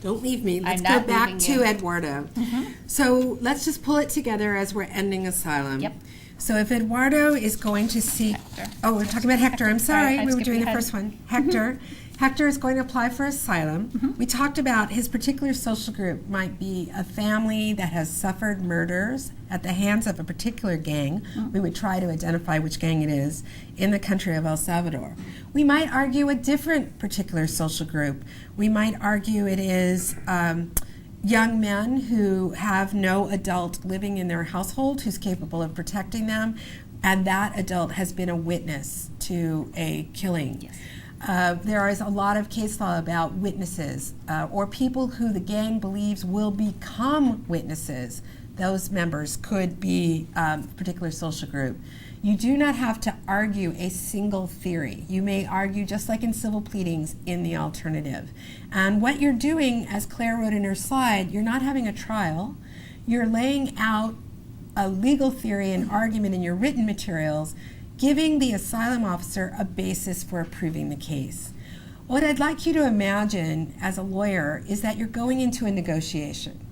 Don't leave me. Let's I'm go not back leaving to you. Eduardo. So let's just pull it together as we're ending Asylum. Yep. So if Eduardo is going to seek... Hector. Oh, we're talking about Hector. I'm sorry. I We were skipped doing the ahead. first one. Hector. Hector is going to apply for asylum. We talked about his particular social group might be a family that has suffered murders at the hands of a particular gang. We would try to identify which gang it is in the country of El Salvador. We might argue a different particular social group. We might argue it is young men who have no adult living in their household who's capable of protecting them, and that adult has been a witness to a killing. Yes. There is a lot of case law about witnesses or people who the gang believes will become witnesses. Those members could be a particular social group. You do not have to argue a single theory. You may argue, just like in civil pleadings, in the alternative. And what you're doing, as Claire wrote in her slide, you're not having a trial. You're laying out a legal theory and argument in your written materials, giving the asylum officer a basis for approving the case. What I'd like you to imagine as a lawyer is that you're going into a negotiation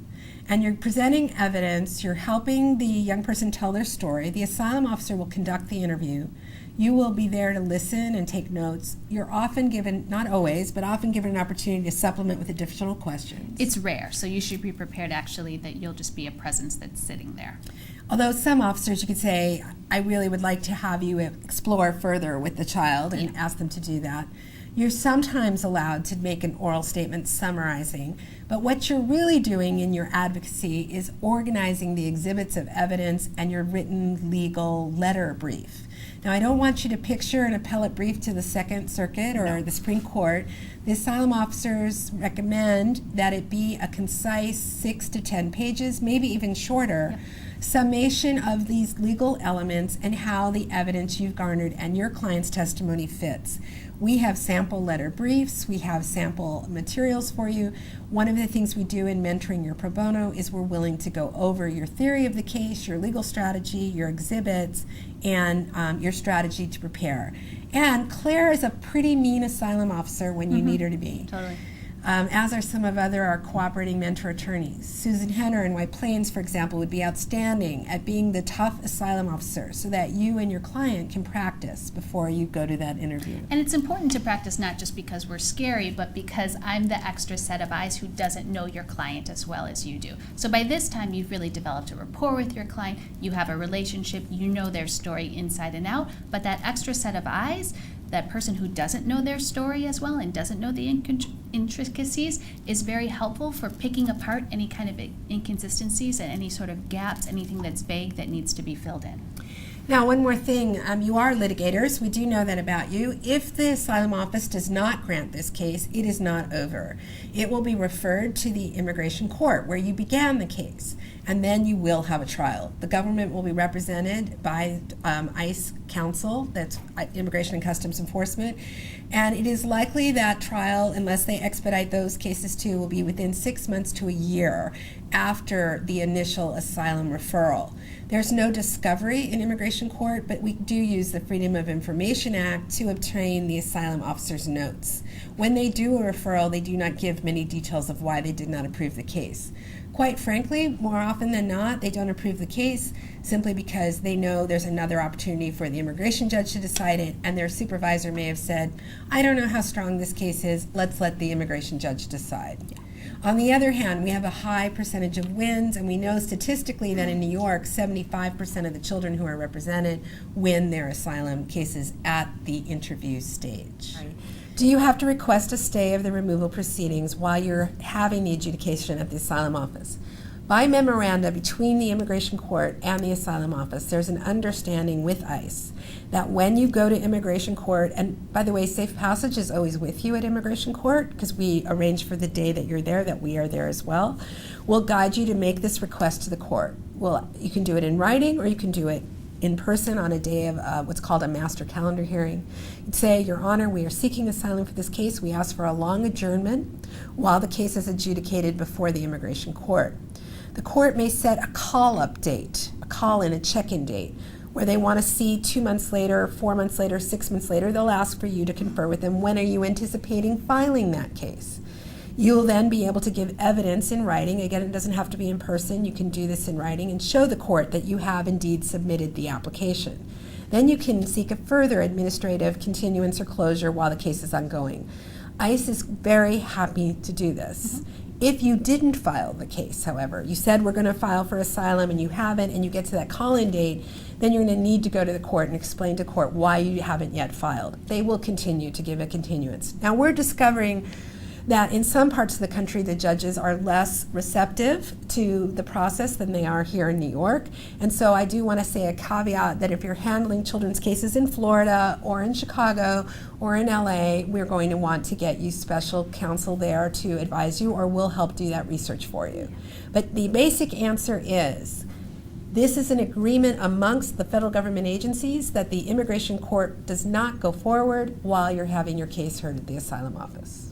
and you're presenting evidence, you're helping the young person tell their story. The asylum officer will conduct the interview. You will be there to listen and take notes. You're often given, not always, but often given an opportunity to supplement with additional questions. It's rare, so you should be prepared actually that you'll just be a presence that's sitting there. Although some officers, you could say, I really would like to have you explore further with the child and ask them to do that. You're sometimes allowed to make an oral statement summarizing, but what you're really doing in your advocacy is organizing the exhibits of evidence and your written legal letter brief. Now, I don't want you to picture an appellate brief to the Second Circuit or the Supreme Court. The asylum officers recommend that it be a concise 6 to 10 pages, maybe even shorter, summation of these legal elements and how the evidence you've garnered and your client's testimony fits. We have sample letter briefs, we have sample materials for you. One of the things we do in mentoring your pro bono is we're willing to go over your theory of the case, your legal strategy, your exhibits, and your strategy to prepare. And Claire is a pretty mean asylum officer when you need her to be. Totally. As are some of our cooperating mentor attorneys. Susan Henner in White Plains, for example, would be outstanding at being the tough asylum officer so that you and your client can practice before you go to that interview. And it's important to practice not just because we're scary, but because I'm the extra set of eyes who doesn't know your client as well as you do. So by this time, you've really developed a rapport with your client, you have a relationship, you know their story inside and out, but that extra set of eyes, that person who doesn't know their story as well and doesn't know the intricacies is very helpful for picking apart any kind of inconsistencies and any sort of gaps, anything that's vague that needs to be filled in. Now, one more thing. You are litigators. We do know that about you. If the asylum office does not grant this case, it is not over. It will be referred to the immigration court where you began the case, and then you will have a trial. The government will be represented by ICE counsel, that's Immigration and Customs Enforcement, and it is likely that trial, unless they expedite those cases too, will be within 6 months to a year after the initial asylum referral. There's no discovery in immigration court, but we do use the Freedom of Information Act to obtain the asylum officer's notes. When they do a referral, they do not give many details of why they did not approve the case. Quite frankly, more often than not, they don't approve the case simply because they know there's another opportunity for the immigration judge to decide it, and their supervisor may have said, I don't know how strong this case is, let's let the immigration judge decide. On the other hand, we have a high percentage of wins, and we know statistically that in New York, 75% of the children who are represented win their asylum cases at the interview stage. Right. Do you have to request a stay of the removal proceedings while you're having the adjudication at the asylum office? By memoranda between the immigration court and the asylum office, there's an understanding with ICE that when you go to immigration court, and by the way, Safe Passage is always with you at immigration court because we arrange for the day that you're there, that we are there as well, we'll guide you to make this request to the court. Well, you can do it in writing or you can do it in person on a day of what's called a master calendar hearing. You'd say, Your Honor, we are seeking asylum for this case. We ask for a long adjournment while the case is adjudicated before the immigration court. The court may set a call-up date, a call-in, a check-in date, where they want to see 2 months later, 4 months later, 6 months later. They'll ask for you to confer with them. When are you anticipating filing that case? You'll then be able to give evidence in writing. Again, it doesn't have to be in person. You can do this in writing and show the court that you have indeed submitted the application. Then you can seek a further administrative continuance or closure while the case is ongoing. ICE is very happy to do this. If you didn't file the case, however, you said we're going to file for asylum and you haven't, and you get to that call-in date, then you're going to need to go to the court and explain to court why you haven't yet filed. They will continue to give a continuance. Now, we're discovering that in some parts of the country, the judges are less receptive to the process than they are here in New York. And so I do want to say a caveat that if you're handling children's cases in Florida or in Chicago or in LA, we're going to want to get you special counsel there to advise you, or we'll help do that research for you. But the basic answer is, this is an agreement amongst the federal government agencies that the immigration court does not go forward while you're having your case heard at the asylum office.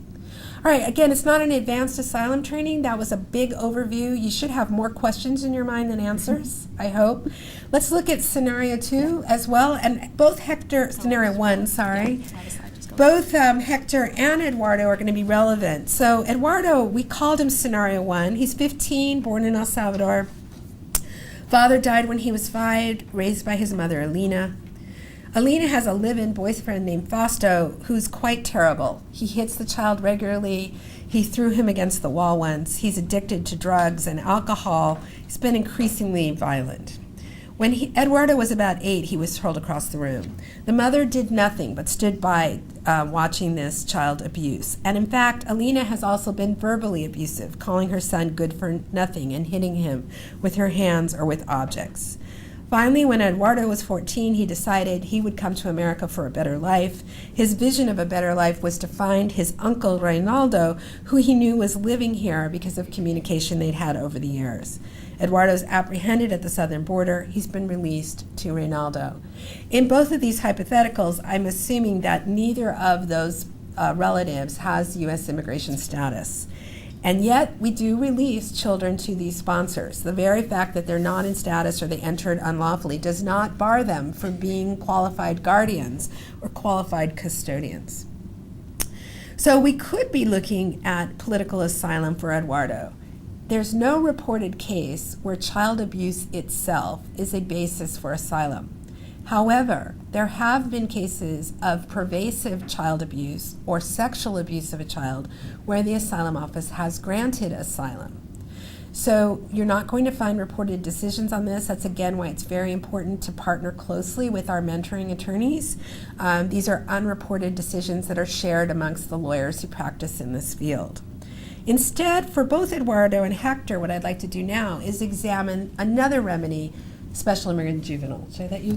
All right, again, it's not an advanced asylum training. That was a big overview. You should have more questions in your mind than answers, I hope. Let's look at scenario 2 as well. And both scenario 1, sorry. Both Hector and Eduardo are going to be relevant. So Eduardo, we called him scenario 1. He's 15, born in El Salvador. Father died when he was 5, raised by his mother, Alina. Alina has a live-in boyfriend named Fausto who's quite terrible. He hits the child regularly. He threw him against the wall once. He's addicted to drugs and alcohol. He's been increasingly violent. When Eduardo was about 8, he was hurled across the room. The mother did nothing but stood by watching this child abuse. And in fact, Alina has also been verbally abusive, calling her son good for nothing and hitting him with her hands or with objects. Finally, when Eduardo was 14, he decided he would come to America for a better life. His vision of a better life was to find his uncle, Reynaldo, who he knew was living here because of communication they'd had over the years. Eduardo's apprehended at the southern border. He's been released to Reynaldo. In both of these hypotheticals, I'm assuming that neither of those relatives has U.S. immigration status. And yet, we do release children to these sponsors. The very fact that they're not in status or they entered unlawfully does not bar them from being qualified guardians or qualified custodians. So we could be looking at political asylum for Eduardo. There's no reported case where child abuse itself is a basis for asylum. However, there have been cases of pervasive child abuse or sexual abuse of a child where the asylum office has granted asylum. So you're not going to find reported decisions on this. That's again why it's very important to partner closely with our mentoring attorneys. These are unreported decisions that are shared amongst the lawyers who practice in this field. Instead, for both Eduardo and Hector, what I'd like to do now is examine another remedy, special immigrant juvenile. Should I let you?